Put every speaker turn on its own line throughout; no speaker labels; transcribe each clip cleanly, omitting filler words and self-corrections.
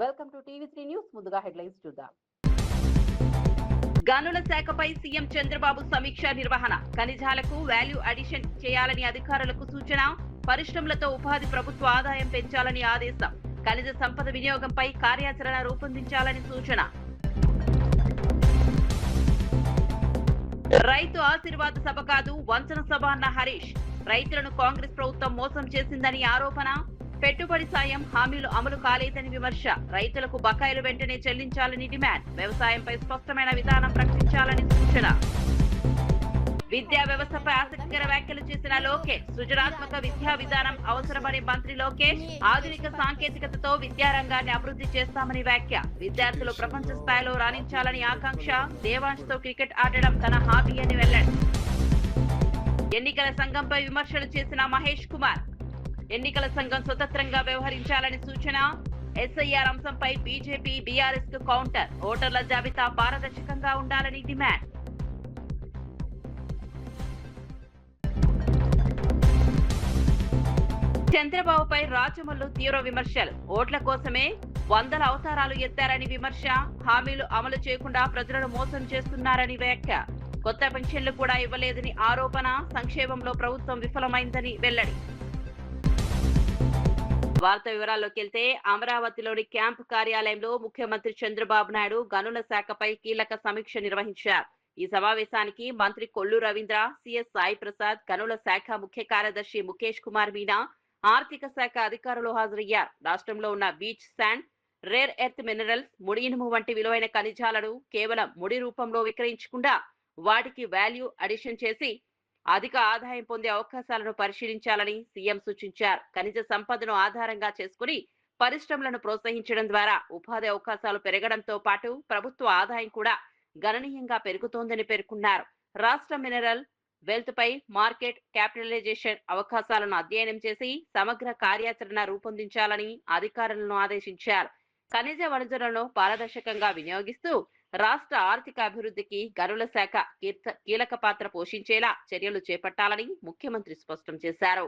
Welcome to TV three news. ముందుగా headlines చూద్దాం.
గనుల శాఖపై సీఎం చంద్రబాబు సమీక్ష నిర్వహణ. ఖనిజాలకు వాల్యూ అడిషన్ చేయాలని అధికారులకు సూచన. పరిశ్రమలతో ఉపాధి, ప్రభుత్వ ఆదాయం పెంచాలని ఆదేశం. ఖనిజ సంపద వినియోగంపై కార్యాచరణ రూపొందించాలని సూచన. రైతు ఆశీర్వాద సభ కాదు, వంచన సభ అన్న హరీష్. రైతులను కాంగ్రెస్ ప్రభుత్వం మోసం చేసిందని ఆరోపణ. పెట్టుబడి సాయం హామీలు అమలు కాలేదని విమర్శ. రైతులకు బకాయిలు వెంటనే చెల్లించాలని డిమాండ్. వ్యవసాయంపై స్పష్టమైన విధానం ప్రకటించాలని సూచన. విద్యా వ్యవస్థపై ఆసక్తికర వ్యాఖ్యలు చేసిన లోకేష్. సృజనాత్మక విద్యా విధానం అవసరమని మంత్రి లోకేష్. ఆధునిక సాంకేతికతతో విద్యారంగాన్ని అభివృద్ధి చేస్తామని వ్యాఖ్య. విద్యార్థులు ప్రపంచ స్థాయిలో రాణించాలని ఆకాంక్ష. దేవాంష్తో క్రికెట్ ఆడడం తన హాబీ అని వెల్లడి. ఎన్నికల సంఘంపై విమర్శలు చేసిన మహేష్ కుమార్. ఎన్నికల సంఘం స్వతంత్రంగా వ్యవహరించాలని సూచన. ఎస్ఐఆర్ అంశంపై బీజేపీ, బీఆర్ఎస్ కు కౌంటర్. ఓటర్ల జాబితా పారదర్శకంగా ఉండాలని డిమాండ్. చంద్రబాబుపై రాజమల్లు తీవ్ర విమర్శలు. ఓట్ల కోసమే వందల అవతారాలు ఎత్తారని విమర్శ. హామీలు అమలు చేయకుండా ప్రజలను మోసం చేస్తున్నారని వ్యాఖ్య. కొత్త పెన్షన్లు కూడా ఇవ్వలేదని ఆరోపణ. సంక్షేమంలో ప్రభుత్వం విఫలమైందని వెల్లడి. వార్త వివరాల్లోకి వెళ్తే, అమరావతిలోని క్యాంపు కార్యాలయంలో ముఖ్యమంత్రి చంద్రబాబు నాయుడు గనుల శాఖపై కీలక సమీక్ష నిర్వహించారు. ఈ సమావేశానికి మంత్రి కొల్లు రవీంద్ర, సిఎస్ సాయి ప్రసాద్, గనుల శాఖ ముఖ్య కార్యదర్శి ముఖేష్ కుమార్ మీనా, ఆర్థిక శాఖ అధికారులు హాజరయ్యారు. రాష్ట్రంలో ఉన్న beach sand, rare earth minerals, ముడి ఇనుము వంటి విలువైన ఖనిజాలను కేవలం ముడి రూపంలో విక్రయించకుండా వాటికి వాల్యూ అడిషన్ చేసి అధిక ఆదాయం పొందే అవకాశాలను పరిశీలించాలని సీఎం సూచించారు. ఖనిజ సంపదను ఆధారంగా చేసుకుని పరిశ్రమలను ప్రోత్సహించడం ద్వారా ఉపాధి అవకాశాలు పెరగడంతో పాటు ప్రభుత్వ ఆదాయం కూడా గణనీయంగా పెరుగుతోందని పేర్కొన్నారు. రాష్ట్ర మినరల్ వెల్త్ పై మార్కెట్ క్యాపిటలైజేషన్ అవకాశాలను అధ్యయనం చేసి సమగ్ర కార్యాచరణ రూపొందించాలని అధికారులను ఆదేశించారు. ఖనిజ వనరులను పారదర్శకంగా వినియోగిస్తూ రాష్ట్ర ఆర్థిక అభివృద్ధికి గనుల శాఖ కీలక పాత్ర పోషించేలా చర్యలు చేపట్టాలని ముఖ్యమంత్రి స్పష్టం చేశారు.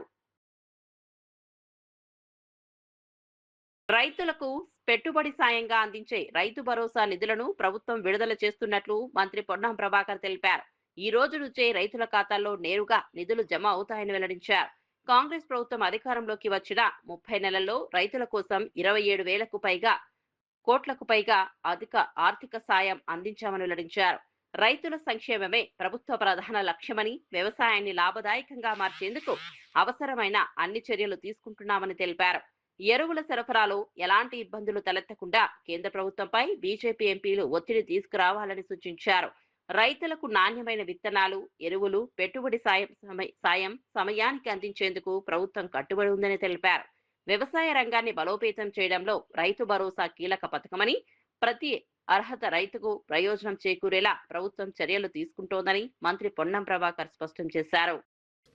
రైతులకు పెట్టుబడి సాయంగా అందించే రైతు భరోసా నిధులను ప్రభుత్వం విడుదల చేస్తున్నట్లు మంత్రి పొన్నం ప్రభాకర్ తెలిపారు. ఈ రోజు నుంచే రైతుల ఖాతాల్లో నేరుగా నిధులు జమ అవుతాయని వెల్లడించారు. కాంగ్రెస్ ప్రభుత్వం అధికారంలోకి వచ్చిన 30 నెలల్లో రైతుల కోసం 27,000 కోట్లకు పైగా అధిక ఆర్థిక సాయం అందించామని వెల్లడించారు. రైతుల సంక్షేమమే ప్రభుత్వ ప్రధాన లక్ష్యమని, వ్యవసాయాన్ని లాభదాయకంగా మార్చేందుకు అవసరమైన అన్ని చర్యలు తీసుకుంటున్నామని తెలిపారు. ఎరువుల సరఫరాలో ఎలాంటి ఇబ్బందులు తలెత్తకుండా కేంద్ర ప్రభుత్వంపై బీజేపీ ఎంపీలు ఒత్తిడి తీసుకురావాలని సూచించారు. రైతులకు నాణ్యమైన విత్తనాలు, ఎరువులు, పెట్టుబడి సాయం సమయానికి అందించేందుకు ప్రభుత్వం కట్టుబడి ఉందని తెలిపారు. వ్యవసాయ రంగాన్ని బలోపేతం చేయడంలో రైతు భరోసా కీలక పథకమని, ప్రతి అర్హత రైతుకు ప్రయోజనం చేకూరేలా ప్రభుత్వం చర్యలు తీసుకుంటోందని మంత్రి పొన్నం ప్రభాకర్ స్పష్టం చేశారు.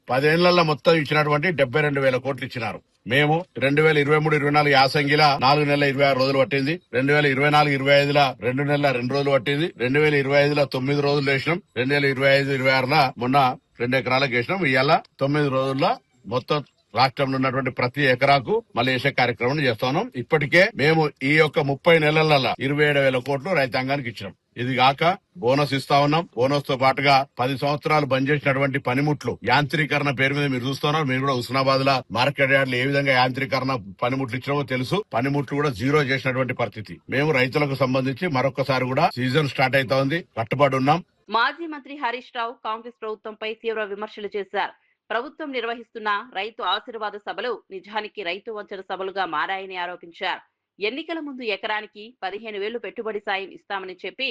10 ఏళ్లలో మొత్తం ఇచ్చినటువంటి 72,000 కోట్లు ఇచ్చినారు. మేము 2023-24 యాసంగిలా 4 నెలల 26 రోజులు పట్టింది. 2024-25 2 నెలల 2 రోజులు పట్టింది. 2025 9 రోజులు వేసినాం. 2025-26 మొన్న 2 ఎకరాలకు వేసినాం. ఇవాళ 9 రోజుల్లో మొత్తం రాష్ట్రంలో ఉన్నటువంటి ప్రతి ఎకరాకు మళ్ళీ వేసే కార్యక్రమం చేస్తున్నాం. ఇప్పటికే మేము ఈ యొక్క 30 నెలలలో 27,000 కోట్లు రైతాంగానికి ఇచ్చినాం. ఇది కాక బోనస్ ఇస్తా ఉన్నాం. బోనస్ తో పాటుగా 10 సంవత్సరాలు బంద్ చేసినటువంటి పనిముట్లు యాంత్రీకరణ పేరు మీద మీరు చూస్తున్నారు. మీరు కూడా హుస్నాబాద్ లో మార్కెట్ యార్డ్ ఏ విధంగా యాంత్రీకరణ పనిముట్లు ఇచ్చినామో తెలుసు. పనిముట్లు కూడా జీరో చేసినటువంటి పరిస్థితి. మేము రైతులకు సంబంధించి మరొకసారి కూడా సీజన్ స్టార్ట్ అవుతా ఉంది, కట్టుబడి ఉన్నాం.
మాజీ మంత్రి హరీష్ రావు కాంగ్రెస్ ప్రభుత్వంపై తీవ్ర విమర్శలు చేశారు. ప్రభుత్వం నిర్వహిస్తున్న రైతు ఆశీర్వాద సభలు నిజానికి రైతు వంచన సభలుగా మారాయని ఆరోపించారు. ఎన్నికల ముందు ఎకరానికి 15,000 పెట్టుబడి సాయం ఇస్తామని చెప్పి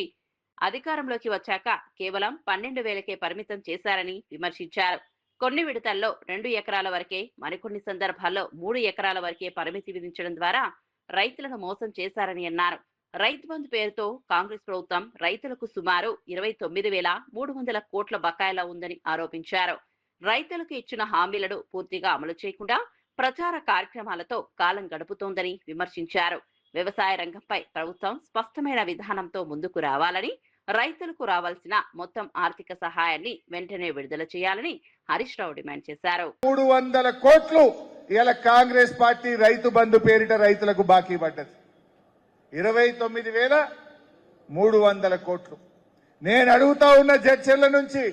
అధికారంలోకి వచ్చాక కేవలం 12,000కే పరిమితం చేశారని విమర్శించారు. కొన్ని విడతల్లో 2 ఎకరాల వరకే, మరికొన్ని సందర్భాల్లో 3 ఎకరాల వరకే పరిమితి విధించడం ద్వారా రైతులను మోసం చేశారని అన్నారు. రైతు బంధు పేరుతో కాంగ్రెస్ ప్రభుత్వం రైతులకు సుమారు 29,300 కోట్ల బకాయిలా ఉందని ఆరోపించారు. రైతులకు ఇచ్చిన హామీలను పూర్తిగా అమలు చేయకుండా ప్రచార కార్యక్రమాలతో కాలం గడుపుతోందని విమర్శించారు. వ్యవసాయ రంగంపై ప్రభుత్వం స్పష్టమైన విధానంతో ముందుకు రావాలని, రైతులకు రావాల్సిన మొత్తం ఆర్థిక సహాయాన్ని వెంటనే విడుదల చేయాలని హరీష్ రావు డిమాండ్ చేశారు.
300 కోట్లు ఇలా కాంగ్రెస్ పార్టీ రైతు బంధు పేరిట రైతులకు బాకీ పడ్డది. 29,300 కోట్లు. నేను అడుగుతా ఉన్న జడ్చర్ల నుంచి,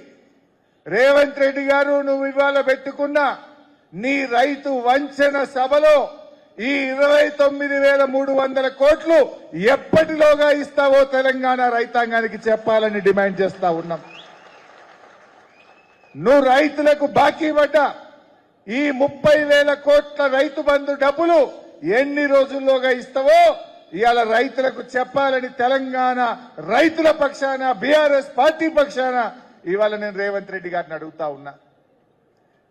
రేవంత్ రెడ్డి గారు, నువ్వు ఇవాళ పెట్టుకున్న నీ రైతు వంచన సభలో ఈ 29,300 కోట్లు ఎప్పటిలోగా ఇస్తావో తెలంగాణ రైతాంగానికి చెప్పాలని డిమాండ్ చేస్తా ఉన్నాం. నువ్వు రైతులకు బాకీ పడ్డ ఈ 30,000 కోట్ల రైతు బంధు డబ్బులు ఎన్ని రోజుల్లోగా ఇస్తావో ఇవాళ రైతులకు చెప్పాలని తెలంగాణ రైతుల పక్షాన, బీఆర్ఎస్ పార్టీ పక్షాన ఇవాళ నేను రేవంత్ రెడ్డి గారిని అడుగుతా ఉన్నా.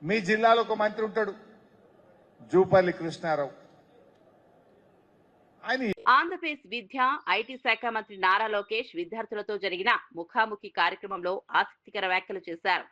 మీ జిల్లాలో ఒక మంత్రి ఉంటాడు, జూపల్లి కృష్ణారావు. ఆయన
ఆంధ్రప్రదేశ్ విద్య, ఐటీ శాఖ మంత్రి నారా లోకేష్ విద్యార్థులతో జరిగిన ముఖాముఖి కార్యక్రమంలో ఆసక్తికర వ్యాఖ్యలు చేశారు.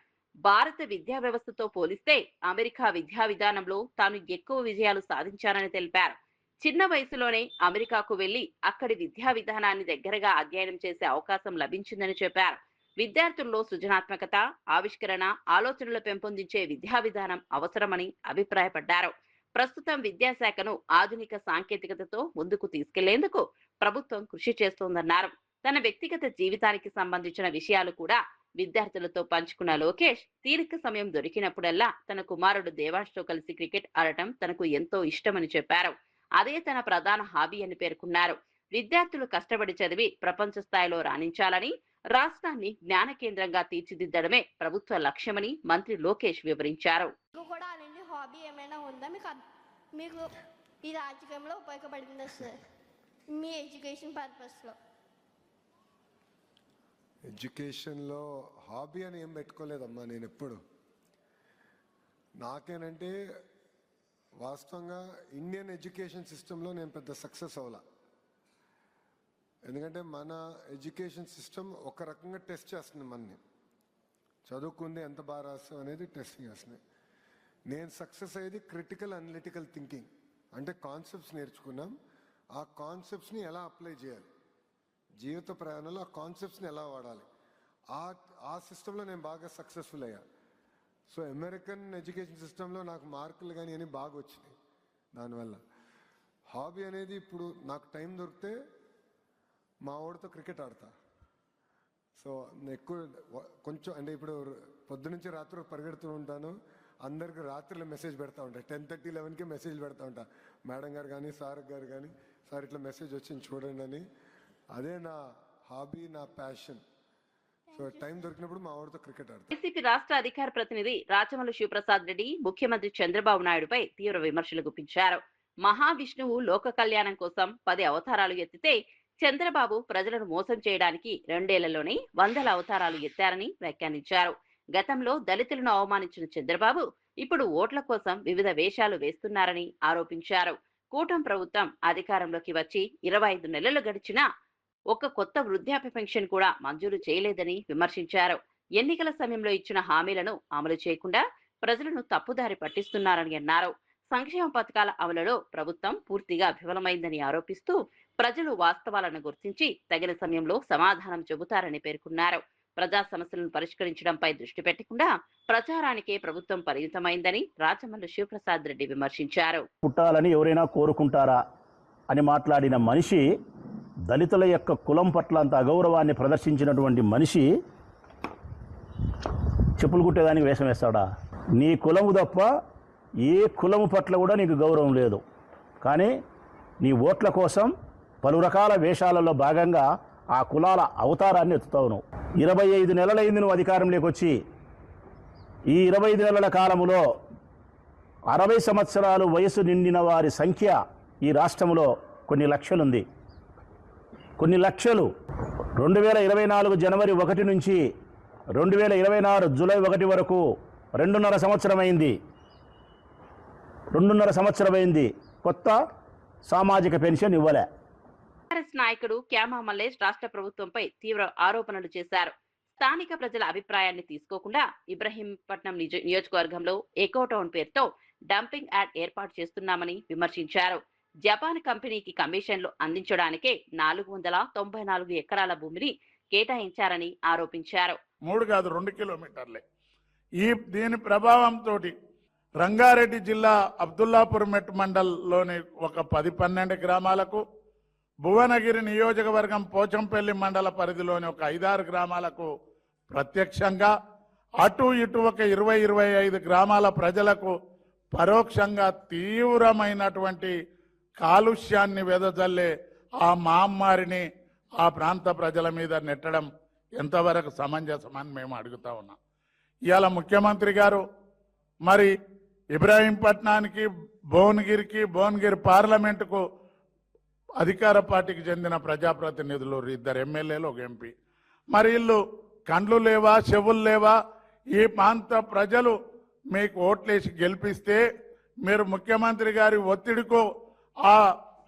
భారత విద్యా వ్యవస్థతో పోలిస్తే అమెరికా విద్యా విధానంలో తాను ఎక్కువ విజయాలు సాధించానని తెలిపారు. చిన్న వయసులోనే అమెరికాకు వెళ్లి అక్కడి విద్యా విధానాన్ని దగ్గరగా అధ్యయనం చేసే అవకాశం లభించిందని చెప్పారు. విద్యార్థుల్లో సృజనాత్మకత, ఆవిష్కరణ, ఆలోచనలు పెంపొందించే విద్యా విధానం అవసరమని అభిప్రాయపడ్డారు. ప్రస్తుతం విద్యాశాఖను ఆధునిక సాంకేతికతతో ముందుకు తీసుకెళ్లేందుకు ప్రభుత్వం కృషి చేస్తోందన్నారు. తన వ్యక్తిగత జీవితానికి సంబంధించిన విషయాలు కూడా విద్యార్థులతో పంచుకున్న లోకేష్, తీరిక సమయం దొరికినప్పుడల్లా తన కుమారుడు దేవాంష్తో కలిసి క్రికెట్ ఆడటం తనకు ఎంతో ఇష్టమని చెప్పారు. అదే తన ప్రధాన హాబీ అని పేర్కొన్నారు. విద్యార్థులు కష్టపడి చదివి ప్రపంచ స్థాయిలో రాణించాలని, రాష్ట్రాన్ని జ్ఞాన కేంద్రంగా తీర్చిదిద్దడమే ప్రభుత్వ లక్ష్యమని మంత్రి లోకేష్ వివరించారు.
కూడా అలాంటి హాబీ ఏమైనా ఉందా మీకు ఈ రాజకీయంలో ఉపయోగపడిందా సార్, మీ ఎడ్యుకేషన్ పర్పస్లో?
ఎడ్యుకేషన్లో హాబీ అని ఏం పెట్టుకోలేదమ్మా నేను ఎప్పుడు. నాకేనంటే వాస్తవంగా ఇండియన్ ఎడ్యుకేషన్ సిస్టంలో నేను పెద్ద సక్సెస్ అవ్వాల. ఎందుకంటే మన ఎడ్యుకేషన్ సిస్టమ్ ఒక రకంగా టెస్ట్ చేస్తుంది మనని. చదువుకుంది ఎంత బాగా రాస్తాం అనేది టెస్టింగ్ చేస్తుంది. నేను సక్సెస్ అయ్యేది క్రిటికల్ అనలిటికల్ థింకింగ్. అంటే కాన్సెప్ట్స్ నేర్చుకున్నాం, ఆ కాన్సెప్ట్స్ని ఎలా అప్లై చేయాలి, జీవిత ప్రయాణంలో ఆ కాన్సెప్ట్స్ని ఎలా వాడాలి, ఆ సిస్టంలో నేను బాగా సక్సెస్ఫుల్ అయ్యా. సో అమెరికన్ ఎడ్యుకేషన్ సిస్టంలో నాకు మార్కులు కానీ అని బాగా వచ్చినాయి. దానివల్ల హాబీ అనేది ఇప్పుడు నాకు టైం దొరికితే మా వాడితో క్రికెట్ ఆడతా. సో ఎక్కువ కొంచెం అంటే ఇప్పుడు పొద్దునుంచి రాత్రి పరిగెడుతూ ఉంటాను. అందరికి రాత్రిలో మెసేజ్ పెడతా ఉంటాను. 10:30, 11కి మెసేజ్ పెడతా ఉంటా. మేడం గారు కానీ సార్ గారు కానీ, సార్ ఇట్లా మెసేజ్ వచ్చింది చూడండి అని. అదే నా హాబీ, నా ప్యాషన్. సో టైం దొరికినప్పుడు మా వాడితో క్రికెట్ ఆడతాను.
వైసీపీ రాష్ట్ర అధికార ప్రతినిధి రాచమల్లు శివప్రసాద్ రెడ్డి ముఖ్యమంత్రి చంద్రబాబు నాయుడుపై తీవ్ర విమర్శలు గుప్పించారు. మహావిష్ణువు లోక కళ్యాణం కోసం 10 అవతారాలు ఎత్తితే చంద్రబాబు ప్రజలను మోసం చేయడానికి 2 ఏళ్లలోనే 100 అవతారాలు ఎత్తారని వ్యాఖ్యానించారు. గతంలో దళితులను అవమానించిన చంద్రబాబు ఇప్పుడు ఓట్ల కోసం వివిధ వేషాలు వేస్తున్నారని ఆరోపించారు. కూటమి ప్రభుత్వం అధికారంలోకి వచ్చి 25 నెలలు గడిచినా ఒక్క కొత్త వృద్ధాప్య పెన్షన్ కూడా మంజూరు చేయలేదని విమర్శించారు. ఎన్నికల సమయంలో ఇచ్చిన హామీలను అమలు చేయకుండా ప్రజలను తప్పుదారి పట్టిస్తున్నారని అన్నారు. సంక్షేమ పథకాల అమలులో ప్రభుత్వం పూర్తిగా విఫలమైందని ఆరోపిస్తూ ప్రజలు వాస్తవాలను గుర్తించి తగిన సమయంలో సమాధానం చెబుతారని పేర్కొన్నారు. ప్రజా సమస్యలను పరిష్కరించడంపై దృష్టి పెట్టకుండా ప్రచారానికే ప్రభుత్వం పరిమితమైందని రాచమల్లు శివప్రసాద్ రెడ్డి విమర్శించారు.
పుట్టాలని ఎవరైనా కోరుకుంటారా అని మాట్లాడిన మనిషి, దళితుల యొక్క కులం పట్ల అంత అగౌరవాన్ని ప్రదర్శించినటువంటి మనిషి చెప్పులు కుట్టేదానికి వేషం వేస్తాడా? నీ కులము తప్ప ఏ కులము పట్ల కూడా నీకు గౌరవం లేదు. కానీ నీ ఓట్ల కోసం పలు రకాల వేషాలలో భాగంగా ఆ కులాల అవతారాన్ని ఎత్తుతావు. నువ్వు 25 నెలలైంది నువ్వు అధికారంలోకి వచ్చి. ఈ 25 నెలల కాలంలో 60 సంవత్సరాలు వయసు నిండిన వారి సంఖ్య ఈ రాష్ట్రంలో కొన్ని లక్షలుంది. కొన్ని లక్షలు. 2024 జనవరి 1 నుంచి 2026 జూలై 1 వరకు 2.5 సంవత్సరం అయింది. 2.5 సంవత్సరం అయింది. కొత్త సామాజిక పెన్షన్ ఇవ్వలే.
కాంగ్రెస్ నాయకుడు క్యామా మల్లేష్ రాష్ట్ర ప్రభుత్వంపై తీవ్ర ఆరోపణలు చేశారు. స్థానిక ప్రజల అభిప్రాయాన్ని తీసుకోకుండా ఇబ్రహీంపట్నం నియోజకవర్గంలో ఎకో టౌన్ పేరుతో డంపింగ్ యార్డ్ ఏర్పాటు చేస్తున్నామని విమర్శించారు. జపాన్ కంపెనీకి కమిషన్లు అందించడానికే 494 ఎకరాల భూమిని కేటాయించారని ఆరోపించారు.
3 కాదు 2 కిలోమీటర్లే. దీని ప్రభావంతో రంగారెడ్డి జిల్లా అబ్దుల్లాపూర్ మెట్ మండల్లోని ఒక 10-12 గ్రామాలకు భువనగిరి నియోజకవర్గం పోచంపల్లి మండల పరిధిలోని ఒక 5-6 గ్రామాలకు ప్రత్యక్షంగా, అటు ఇటు ఒక 20-25 గ్రామాల ప్రజలకు పరోక్షంగా తీవ్రమైనటువంటి కాలుష్యాన్ని వెదజల్లే ఆ మహమ్మారిని ఆ ప్రాంత ప్రజల మీద నెట్టడం ఎంతవరకు సమంజసమని మేము అడుగుతా ఉన్నాం. ఇవాళ ముఖ్యమంత్రి గారు మరి ఇబ్రాహీంపట్నానికి, భువనగిరి పార్లమెంటుకు అధికార పార్టీకి చెందిన ప్రజాప్రతినిధులు 2 ఎమ్మెల్యేలు, 1 ఎంపీ. మరి వీళ్ళు కండ్లు లేవా, చెవులు లేవా? ఈ ప్రాంత ప్రజలు మీకు ఓట్లేసి గెలిపిస్తే మీరు ముఖ్యమంత్రి గారి ఒత్తిడికో ఆ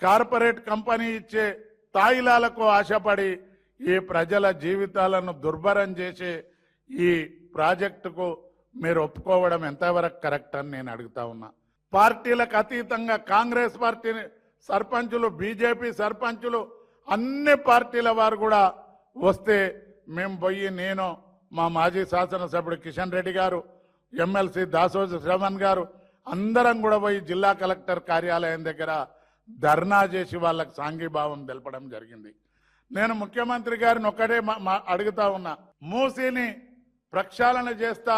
కార్పొరేట్ కంపెనీ ఇచ్చే తాయిలాలకు ఆశపడి ఈ ప్రజల జీవితాలను దుర్భరం చేసే ఈ ప్రాజెక్టుకు మీరు ఒప్పుకోవడం ఎంతవరకు కరెక్ట్ అని నేను అడుగుతా ఉన్నా. పార్టీలకు అతీతంగా కాంగ్రెస్ పార్టీ సర్పంచులు, బీజేపీ సర్పంచులు, అన్ని పార్టీల వారు కూడా వస్తే మేము పోయి, నేను, మా మాజీ శాసనసభ్యుడు కిషన్ రెడ్డి గారు, ఎమ్మెల్సీ దాసోజు శ్రవణ్ గారు అందరం కూడా పోయి జిల్లా కలెక్టర్ కార్యాలయం దగ్గర ధర్నా చేసి వాళ్ళకి సాంఘీభావం తెలపడం జరిగింది. నేను ముఖ్యమంత్రి గారిని ఒక్కటే అడుగుతా ఉన్నా, మూసీని ప్రక్షాళన చేస్తా,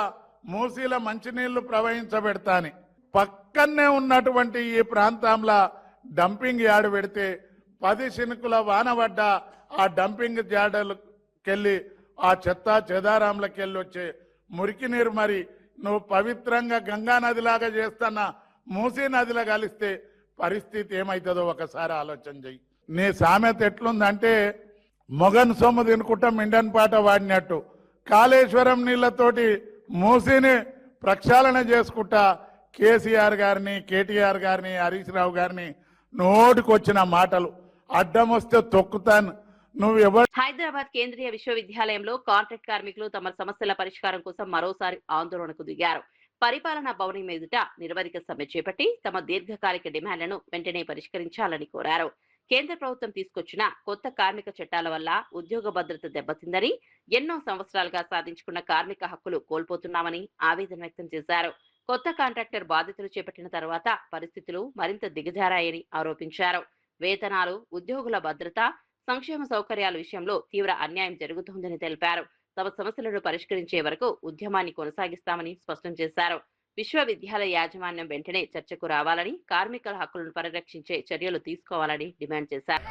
మూసీల మంచినీళ్లు ప్రవహించబెడతా అని. పక్కనే ఉన్నటువంటి ఈ ప్రాంతంలో డంపింగ్ యార్డ్ పెడితే 10 చినుకుల వాన పడ్డ ఆ డంపింగ్ యార్డులకెళ్ళి ఆ చెత్త చెదారాంలకెళ్ళి వచ్చే మురికి నీరు మరి నువ్వు పవిత్రంగా గంగా నదిలాగా చేస్తున్న మూసీ నదిలో కలిస్తే పరిస్థితి ఏమవుతుందో ఒకసారి ఆలోచన చెయ్యి. నీ సామెత ఎట్లుందంటే మొగన్ సొమ్ము తినుకుంటా మిండన్ పాట వాడినట్టు కాళేశ్వరం నీళ్లతోటి మూసీని ప్రక్షాళన చేసుకుంటా కేసీఆర్ గారిని, కేటీఆర్ గారిని, హరీష్ రావు గారిని నోటికొచ్చిన మాటలు అడ్డం వస్తే తొక్కుతాను. నువ్వు ఎవరు?
హైదరాబాద్ కేంద్రీయ విశ్వవిద్యాలయంలో కాంట్రాక్ట్ కార్మికులు తమ సమస్యల పరిష్కారం కోసం మరోసారి ఆందోళనకు దిగారు. పరిపాలనా భవనం ఎదుట నిరవధిక సమ్మె చేపట్టి తమ దీర్ఘకాలిక డిమాండ్లను వెంటనే పరిష్కరించాలని కోరారు. కేంద్ర ప్రభుత్వం తీసుకొచ్చిన కొత్త కార్మిక చట్టాల వల్ల ఉద్యోగ భద్రత దెబ్బతిందని, ఎన్నో సంవత్సరాలుగా సాధించుకున్న కార్మిక హక్కులు కోల్పోతున్నామని ఆవేదన వ్యక్తం చేశారు. కొత్త కాంట్రాక్టర్ బాధ్యతలు చేపట్టిన తర్వాత పరిస్థితులు మరింత దిగజారాయని ఆరోపించారు. వేతనాలు, ఉద్యోగుల భద్రత, సంక్షేమ సౌకర్యాల విషయంలో తీవ్ర అన్యాయం జరుగుతోందని తెలిపారు. తమ సమస్యలను పరిష్కరించే వరకు ఉద్యమాన్ని కొనసాగిస్తామని స్పష్టం చేశారు. విశ్వవిద్యాలయ యాజమాన్యం వెంటనే చర్చకు రావాలని, కార్మికుల హక్కులను పరిరక్షించే చర్యలు తీసుకోవాలని డిమాండ్ చేశారు.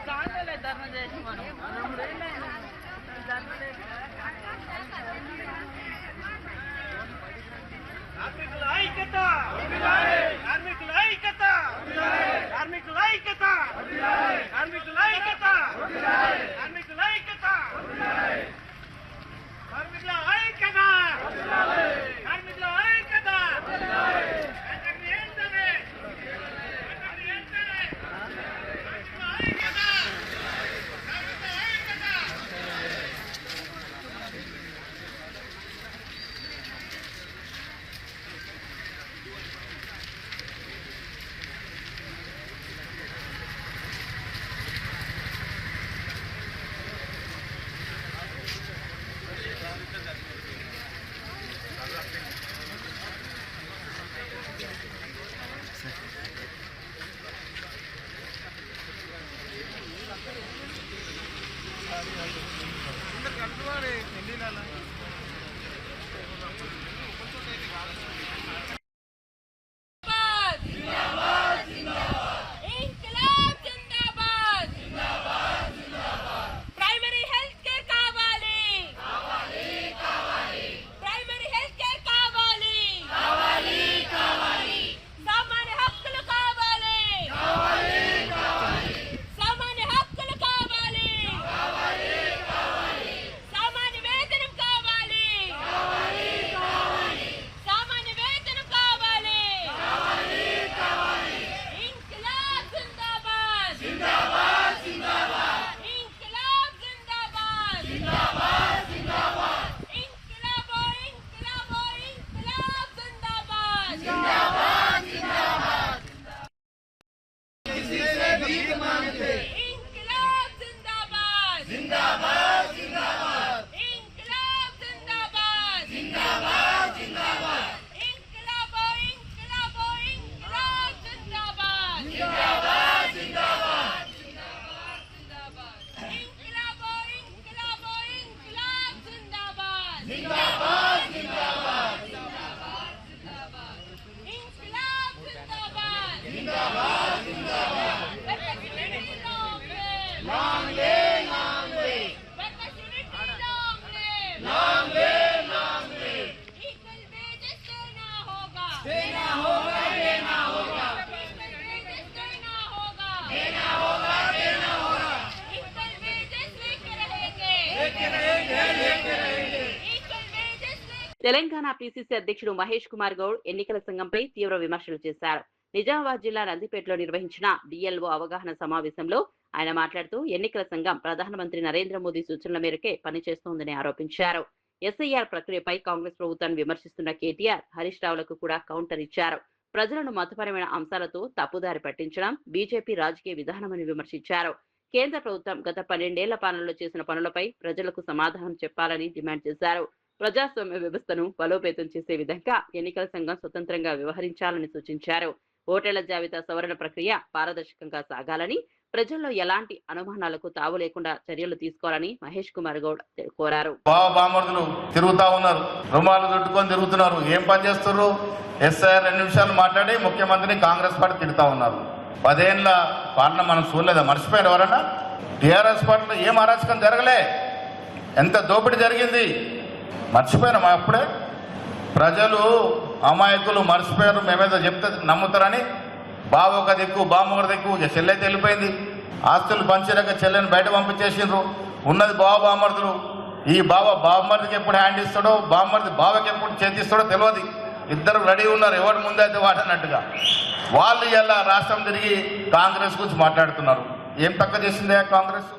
తెలంగాణ పిసిసి అధ్యక్షుడు మహేష్ కుమార్ గౌడ్ ఎన్నికల సంఘంపై తీవ్ర విమర్శలు చేశారు. నిజామాబాద్ జిల్లా నందిపేటలో నిర్వహించిన డిఎల్ఓ అవగాహన సమావేశంలో ఆయన మాట్లాడుతూ ఎన్నికల సంఘం ప్రధానమంత్రి నరేంద్ర మోదీ సూచనల మేరకే పనిచేస్తోందని ఆరోపించారు. ఎస్ఐఆర్ ప్రక్రియపై కాంగ్రెస్ ప్రభుత్వాన్ని విమర్శిస్తున్న కేటీఆర్ హరీష్ రావులకు కూడా కౌంటర్ ఇచ్చారు. ప్రజలను మతపరమైన అంశాలతో తప్పుదారి పట్టించడం బీజేపీ రాజకీయ విధానమని విమర్శించారు. కేంద్ర ప్రభుత్వం గత 12 ఏళ్ల పాలనలో చేసిన పనులపై ప్రజలకు సమాధానం చెప్పాలని డిమాండ్ చేశారు. ప్రజాస్వామ్య వ్యవస్థను బలోపేతం చేసే విధంగా ఎన్నికల సంఘం స్వతంత్రంగా వ్యవహరించాలని సూచించారు. ఓటర్ల జాబితా సవరణ ప్రక్రియ పారదర్శకంగా సాగాలని, ప్రజల్లో ఎలాంటి అనుమానాలకు తావు లేకుండా చర్యలు తీసుకోవాలని మహేష్ కుమార్ గౌడ్ కోరారు.
బామర్దులు తిరుగుతా ఉన్నారు, రుమాలు చుట్టుకొని తిరుగుతున్నారు. ఏం పని చేస్తున్నారు? ఎస్ఐఆర్ 2 నిమిషాలు మాట్లాడి ముఖ్యమంత్రిని కాంగ్రెస్ పార్టీ తిరుగుతా ఉన్నారు. 10 ఏళ్ల పాలన మనం చూడలేదా? మర్చిపోయారు ఎవరన్నా? టీఆర్ఎస్ పార్టీలో ఏం అరాచకం జరగలే, ఎంత దోపిడీ జరిగింది మర్చిపోయినామా? అప్పుడే ప్రజలు అమాయకులు మర్చిపోయారు. మేమేదో చెప్తే నమ్ముతారని బావ ఒక దిక్కు, బామ్మ ఒక దిక్కు, చెల్లె వెళ్ళిపోయింది. ఆస్తులు పంచేదాకా చెల్లెని బయట పంపించేసిండ్రు. ఉన్నది బామర్దులు. ఈ బామ్మర్దికి ఎప్పుడు హ్యాండ్ ఇస్తాడో, బామ్మర్ది బావకి ఎప్పుడు చేతిస్తాడో తెలియదు. ఇద్దరు రెడీ ఉన్నారు, ఎవరు ముందైతే వాడన్నట్టుగా. వాళ్ళు ఇలా రాష్ట్రం తిరిగి కాంగ్రెస్ గురించి మాట్లాడుతున్నారు. ఏం తక్కువ చేసిందే కాంగ్రెస్?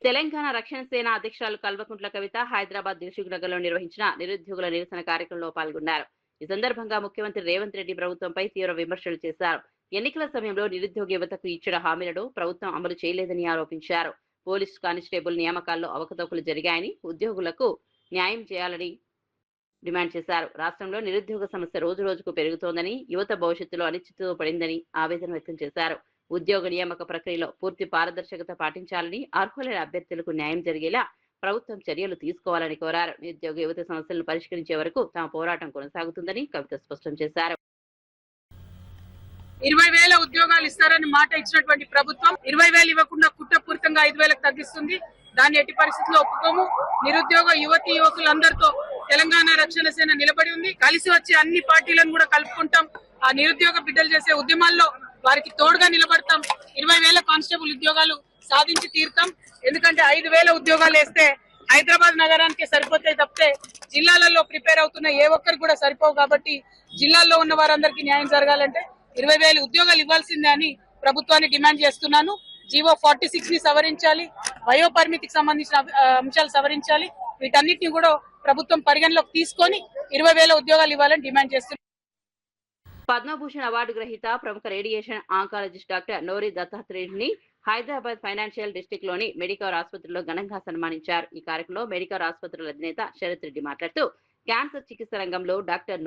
తెలంగాణ రక్షణ సేన అధ్యక్షురాలు కల్వకుంట్ల కవిత హైదరాబాద్ దిల్సుఖ్ నగర్ లో నిర్వహించిన నిరుద్యోగుల నిరసన కార్యక్రమంలో పాల్గొన్నారు. ఈ సందర్భంగా ముఖ్యమంత్రి రేవంత్ రెడ్డి ప్రభుత్వంపై తీవ్ర విమర్శలు చేశారు. ఎన్నికల సమయంలో నిరుద్యోగ యువతకు ఇచ్చిన హామీలను ప్రభుత్వం అమలు చేయలేదని ఆరోపించారు. పోలీస్ కానిస్టేబుల్ నియామకాల్లో అవకతవకలు జరిగాయని, ఉద్యోగులకు న్యాయం చేయాలని డిమాండ్ చేశారు. రాష్ట్రంలో నిరుద్యోగ సమస్య రోజు రోజుకు పెరుగుతోందని, యువత భవిష్యత్తులో అనిశ్చితితో పడిందని ఆవేదన వ్యక్తం చేశారు. ఉద్యోగ నియామక ప్రక్రియలో పూర్తి పారదర్శకత పాటించాలని, అర్హులైన అభ్యర్థులకు న్యాయం జరిగేలా ప్రభుత్వం చర్యలు తీసుకోవాలని కోరారు. నిరుద్యోగ యువత సమస్యలను పరిష్కరించే వరకు తమ పోరాటం కొనసాగుతుందని కవిత స్పష్టం చేశారు.
20,000 ఉద్యోగాలు ఇస్తారని మాట ఇచ్చినటువంటి ప్రభుత్వం 20,000 ఇవ్వకుండా కుట్రపూరితంగా 5,000కు తగ్గిస్తుంది. దాన్ని ఎట్టి పరిస్థితుల్లో ఒప్పుకోము. నిరుద్యోగ యువతి యువకులందరితో తెలంగాణ రక్షణ సేన నిలబడి ఉంది. కలిసి వచ్చి అన్ని పార్టీలను కూడా కలుపుకుంటాం. ఆ నిరుద్యోగ బిడ్డలు చేసే ఉద్యమాల్లో వారికి తోడుగా నిలబడతాం. 20,000 కానిస్టేబుల్ ఉద్యోగాలు సాధించి తీరుతాం. ఎందుకంటే 5,000 ఉద్యోగాలు వేస్తే హైదరాబాద్ నగరానికి సరిపోతే తప్పితే జిల్లాలలో ప్రిపేర్ అవుతున్న ఏ ఒక్కరికి కూడా సరిపోవు. కాబట్టి జిల్లాల్లో ఉన్న వారందరికీ న్యాయం జరగాలంటే 20,000 ఉద్యోగాలు ఇవ్వాల్సిందే అని ప్రభుత్వాన్ని డిమాండ్ చేస్తున్నాను. జీవో 46 ని సవరించాలి, వయో పరిమితికి సంబంధించిన అంశాలు సవరించాలి. వీటన్నిటిని కూడా ప్రభుత్వం పరిగణలోకి తీసుకొని 20,000 ఉద్యోగాలు ఇవ్వాలని డిమాండ్ చేస్తున్నాను.
పద్మభూషణ్ అవార్డు గ్రహీత ప్రముఖ radiation oncologist doctor Nori దత్తాత్రేయుడిని Hyderabad financial district లోని మెడికవర్ ఆసుపత్రిలో ఘనంగా సన్మానించారు. ఈ కార్యక్రమంలో మెడికవర్ ఆసుపత్రుల అధినేత శరత్ రెడ్డి మాట్లాడుతూ క్యాన్సర్ చికిత్స రంగంలో డాక్టర్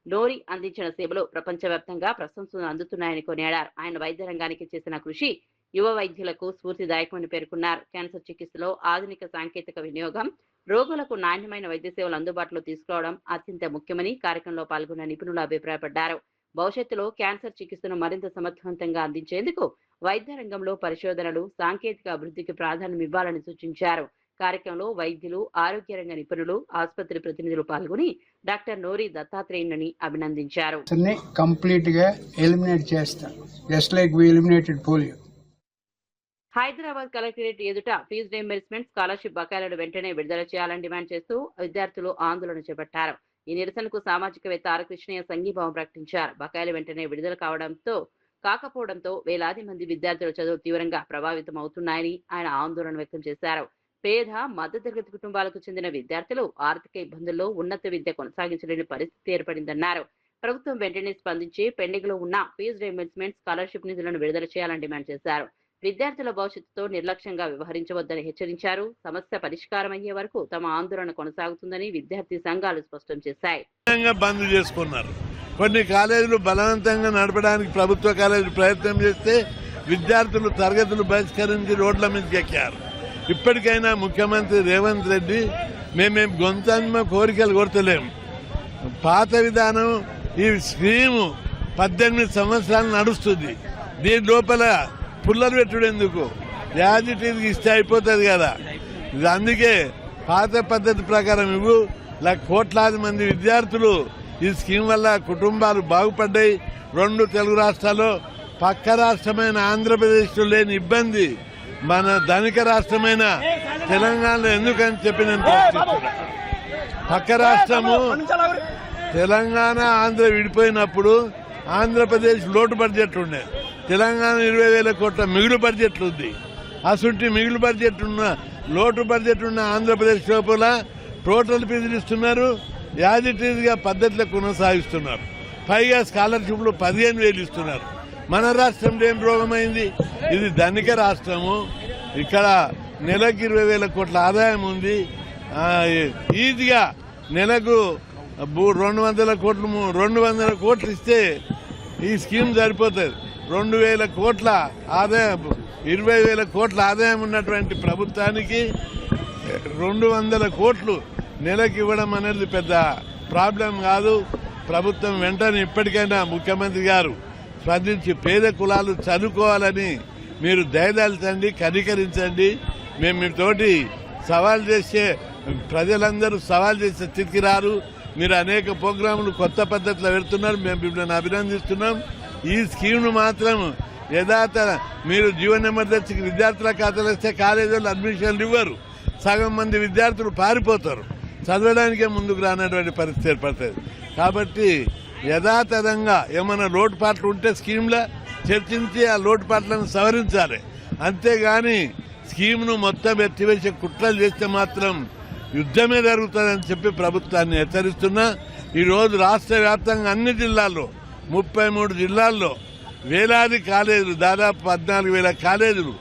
నోరి అందించిన సేవలు ప్రపంచవ్యాప్తంగా ప్రశంసలు అందుతున్నాయని కొనియాడారు. ఆయన వైద్య రంగానికి చేసిన కృషి యువ వైద్యులకు స్ఫూర్తిదాయకమని పేర్కొన్నారు. క్యాన్సర్ చికిత్సలో ఆధునిక సాంకేతిక వినియోగం, రోగులకు నాణ్యమైన వైద్య సేవలు అందుబాటులో తీసుకురావడం అత్యంత ముఖ్యమని కార్యక్రమంలో పాల్గొన్న నిపుణులు అభిప్రాయపడ్డారు. భవిష్యత్తులో క్యాన్సర్ చికిత్సను మరింత సమర్థవంతంగా అందించేందుకు వైద్య రంగంలో పరిశోధనలు, సాంకేతిక అభివృద్ధికి ప్రాధాన్యం ఇవ్వాలని సూచించారు. కార్యక్రమంలో వైద్యులు, ఆరోగ్య రంగ నిపుణులు, ఆసుపత్రి ప్రతినిధులు పాల్గొని డాక్టర్ నోరి దత్తాత్రేయుని అభినందించారు.
కంప్లీట్ గా ఎలిమినేట్ చేస్తాం, just like we eliminated polio.
Hyderabad collectorate ఎదుట ఫీజు రీయింబర్స్మెంట్, స్కాలర్షిప్ బకాయిలను వెంటనే విడుదల చేయాలని డిమాండ్ చేస్తూ విద్యార్థులు ఆందోళన చేపట్టారు. ఈ నిరసనకు సామాజికవేత్త ఆర్ కృష్ణయ్య సంఘీభావం ప్రకటించారు. బకాయిలు వెంటనే విడుదల కాకపోవడంతో వేలాది మంది విద్యార్థుల చదువు తీవ్రంగా ప్రభావితం అవుతున్నాయని ఆయన ఆందోళన వ్యక్తం చేశారు. పేద, మధ్యతరగతి కుటుంబాలకు చెందిన విద్యార్థులు ఆర్థిక ఇబ్బందుల్లో ఉన్నత విద్య కొనసాగించలేని పరిస్థితి ఏర్పడిందన్నారు. ప్రభుత్వం వెంటనే స్పందించి పెండింగ్ లో ఉన్న ఫీజు రీయింబర్స్మెంట్, స్కాలర్షిప్ నిధులను విడుదల చేయాలని డిమాండ్ చేశారు. విద్యార్థుల భవిష్యత్తుతో నిర్లక్ష్యంగా వ్యవహరించవద్దని హెచ్చరించారు. సమస్య పరిష్కారం అయ్యే వరకు తమ ఆందోళన కొనసాగుతుందని విద్యార్థి సంఘాలు స్పష్టం చేశాయి.
బంద్ చేసుకున్నారు. కొన్ని కాలేజీలు బలవంతంగా నడపడానికి ప్రభుత్వ కాలేజీలు ప్రయత్నం చేస్తే విద్యార్థులు తరగతులు బహిష్కరించి రోడ్ల మీదకి ఎక్కారు. ఇప్పటికైనా ముఖ్యమంత్రి రేవంత్ రెడ్డి మేమేం గొంతమ్మ కోరికలు కొడతలేము. పాత విధానం ఈ స్కీము 18 సంవత్సరాలు నడుస్తుంది. దీని లోపల పుల్లలు పెట్టుడు ఎందుకు? యాజ్ ఇట్ ఈజ్ ఇస్తే అయిపోతుంది కదా. ఇది అందుకే పాత పద్ధతి ప్రకారం ఇవ్వు. కోట్లాది మంది విద్యార్థులు ఈ స్కీమ్ వల్ల కుటుంబాలు బాగుపడ్డాయి. 2 తెలుగు రాష్ట్రాల్లో పక్క రాష్ట్రమైన ఆంధ్రప్రదేశ్లో లేని ఇబ్బంది మన ధనిక రాష్ట్రమైన తెలంగాణలో ఎందుకని చెప్పి నేను ప్రశ్నిస్తున్నా. పక్క రాష్ట్రము తెలంగాణ ఆంధ్ర విడిపోయినప్పుడు ఆంధ్రప్రదేశ్ లోటు బడ్జెట్ ఉండే, తెలంగాణ 20,000 కోట్ల మిగులు బడ్జెట్ ఉంది. అసుంటి మిగులు బడ్జెట్ ఉన్న లోటు బడ్జెట్ ఉన్న ఆంధ్రప్రదేశ్ లోపల టోటల్ ఫీజులు ఇస్తున్నారు, యాజ్ ఇట్ ఈజ్ గా పద్ధతిలో కొనసాగిస్తున్నారు. పైగా స్కాలర్షిప్లు 15,000 ఇస్తున్నారు. మన రాష్ట్రంలో ఏం రోగమైంది? ఇది ధనిక రాష్ట్రము, ఇక్కడ నెలకు 20,000 కోట్ల ఆదాయం ఉంది. ఈజీగా నెలకు 200 కోట్లు ఇస్తే ఈ స్కీమ్ సరిపోతుంది. 2,000 కోట్ల ఆదాయం, 20,000 కోట్ల ఆదాయం ఉన్నటువంటి ప్రభుత్వానికి 200 కోట్లు నెలకు ఇవ్వడం అనేది పెద్ద ప్రాబ్లం కాదు. ప్రభుత్వం వెంటనే ఇప్పటికైనా ముఖ్యమంత్రి గారు స్పందించి పేద కులాలు చదువుకోవాలని మీరు దయదాల్చండి, కనికరించండి. మేము మీతోటి సవాల్ చేసే ప్రజలందరూ సవాల్ చేసే స్థితికి రారు. మీరు అనేక ప్రోగ్రాములు కొత్త పద్ధతిలో పెడుతున్నారు, మేము మిమ్మల్ని అభినందిస్తున్నాం. ఈ స్కీమ్ను మాత్రం యథాత మీరు జీవన ఎమర్జెన్సీకి విద్యార్థుల ఖాతాలు వస్తే కాలేజీలో అడ్మిషన్లు ఇవ్వరు. సగం మంది విద్యార్థులు పారిపోతారు, చదవడానికే ముందుకు రానటువంటి పరిస్థితి ఏర్పడుతుంది. కాబట్టి యథాతథంగా ఏమైనా లోటుపాట్లు ఉంటే స్కీమ్లో చర్చించి ఆ లోటుపాట్లను సవరించాలి. అంతేగాని స్కీమ్ను మొత్తం ఎత్తివేసే కుట్రలు చేస్తే మాత్రం యుద్ధమే జరుగుతుందని చెప్పి ప్రభుత్వాన్ని హెచ్చరిస్తున్నా. ఈరోజు రాష్ట్ర వ్యాప్తంగా అన్ని జిల్లాల్లో 33 జిల్లాల్లో వేలాది కాలేజీలు, దాదాపు 14,000 కాలేజీలు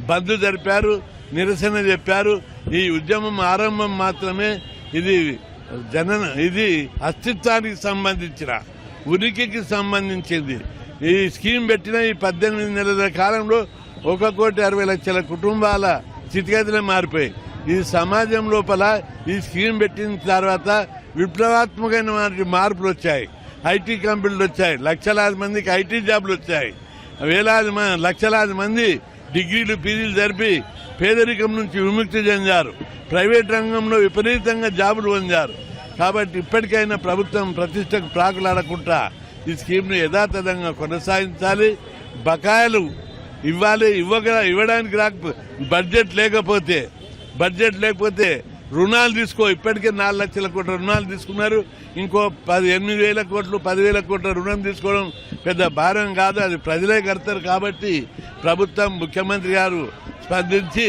బంద్ జరిపారు, నిరసన చెప్పారు. ఈ ఉద్యమం ఆరంభం మాత్రమే. ఇది అస్తిత్వానికి సంబంధించిన, ఉనికికి సంబంధించింది. ఈ స్కీమ్ పెట్టిన ఈ 18 నెలల కాలంలో 1,60,00,000 కుటుంబాల స్థితిగతులే మారిపోయాయి. ఈ సమాజం లోపల ఈ స్కీమ్ పెట్టిన తర్వాత విప్లవాత్మకమైన మార్పులు వచ్చాయి. ఐటీ కంపెనీలు వచ్చాయి, లక్షలాది మందికి ఐటీ జాబులు వచ్చాయి, లక్షలాది మంది డిగ్రీలు పీజీలు జరిపి పేదరికం నుంచి విముక్తి చెందారు, ప్రైవేట్ రంగంలో విపరీతంగా జాబులు పొందారు. కాబట్టి ఇప్పటికైనా ప్రభుత్వం ప్రతిష్టకు ప్రాకులాడకుండా ఈ స్కీమ్ను యథాతథంగా కొనసాగించాలి. బకాయిలు ఇవ్వాలి, ఇవ్వడానికి బడ్జెట్ లేకపోతే రుణాలు ఇప్పటికే 4 లక్షల కోట్ల రుణాలు తీసుకున్నారు. ఇంకో 8,000 కోట్లు 10,000 కోట్ల రుణం తీసుకోవడం పెద్ద భారం కాదు, అది ప్రజలే కడతారు. కాబట్టి ప్రభుత్వం, ముఖ్యమంత్రి గారు స్పందించి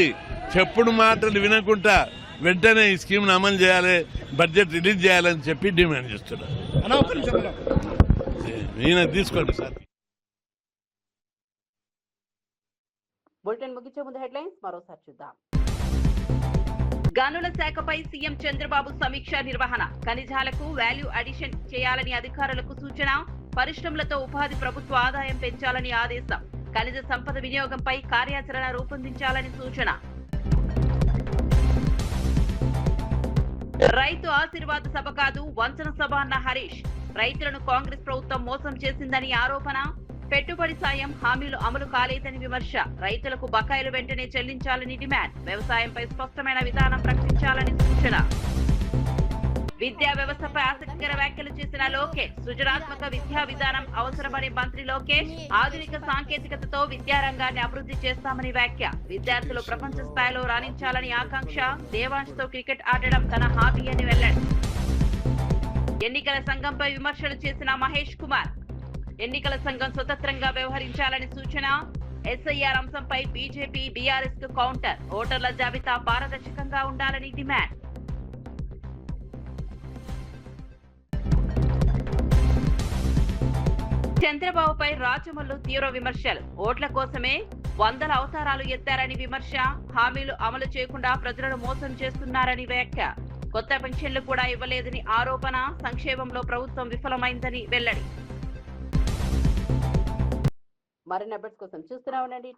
చెప్పుడు మాటలు వినకుండా వెంటనే ఈ స్కీమ్ను అమలు చేయాలి, బడ్జెట్ రిలీజ్ చేయాలని చెప్పి డిమాండ్ చేస్తున్నారు. ఈయన తీసుకోండి సార్.
బులెటిన్ ముగించే ముందు హెడ్లైన్స్ మరోసారి చూద్దాం.
గనుల శాఖపై సీఎం చంద్రబాబు సమీక్ష నిర్వహణ, ఖనిజాలకు వాల్యూ అడిషన్ చేయాలని అధికారులకు సూచన, పరిశ్రమలతో ఉపాధి, ప్రభుత్వ ఆదాయం పెంచాలని ఆదేశం, ఖనిజ సంపద వినియోగంపై కార్యాచరణ రూపొందించాలని సూచన. రైతు ఆశీర్వాద సభ కాదు వంచన సభ అన్న హరీష్, రైతులను కాంగ్రెస్ ప్రభుత్వం మోసం చేసిందని ఆరోపణ, పెట్టుబడి సాయం హామీలు అమలు కాలేదని విమర్శ, రైతులకు బకాయిలు వెంటనే చెల్లించాలని డిమాండ్, వ్యవసాయంపై స్పష్టమైన విధానం ప్రకటించాలని సూచన. విద్యా వ్యవస్థపై ఆసక్తికర వ్యాఖ్యలు చేసిన లోకేష్, సృజనాత్మక విద్యా విధానం అవసరమని మంత్రి లోకేష్, ఆధునిక సాంకేతికతతో విద్యారంగాన్ని అభివృద్ధి చేస్తామని వ్యాఖ్య, విద్యార్థులు ప్రపంచ స్థాయిలో రాణించాలని ఆకాంక్ష, దేవాంష్తో క్రికెట్ ఆడడం తన హాబీ అని వెల్లడి. ఎన్నికల సంఘంపై విమర్శలు చేసిన మహేష్ కుమార్, ఎన్నికల సంఘం స్వతంత్రంగా వ్యవహరించాలని సూచన, ఎస్ఐఆర్ అంశంపై బీజేపీ బీఆర్ఎస్ కు కౌంటర్, ఓటర్ల జాబితా పారదర్శకంగా ఉండాలని డిమాండ్. చంద్రబాబుపై రాజమల్లు తీవ్ర విమర్శలు, ఓట్ల కోసమే 100 అవతారాలు ఎత్తారని విమర్శ, హామీలు అమలు చేయకుండా ప్రజలను మోసం చేస్తున్నారని వ్యాఖ్య, కొత్త పెన్షన్లు కూడా ఇవ్వలేదని ఆరోపణ, సంక్షేమంలో ప్రభుత్వం విఫలమైందని వెల్లడి.
మరిన్ని అప్డేట్స్ కోసం చూస్తూనే ఉండండి.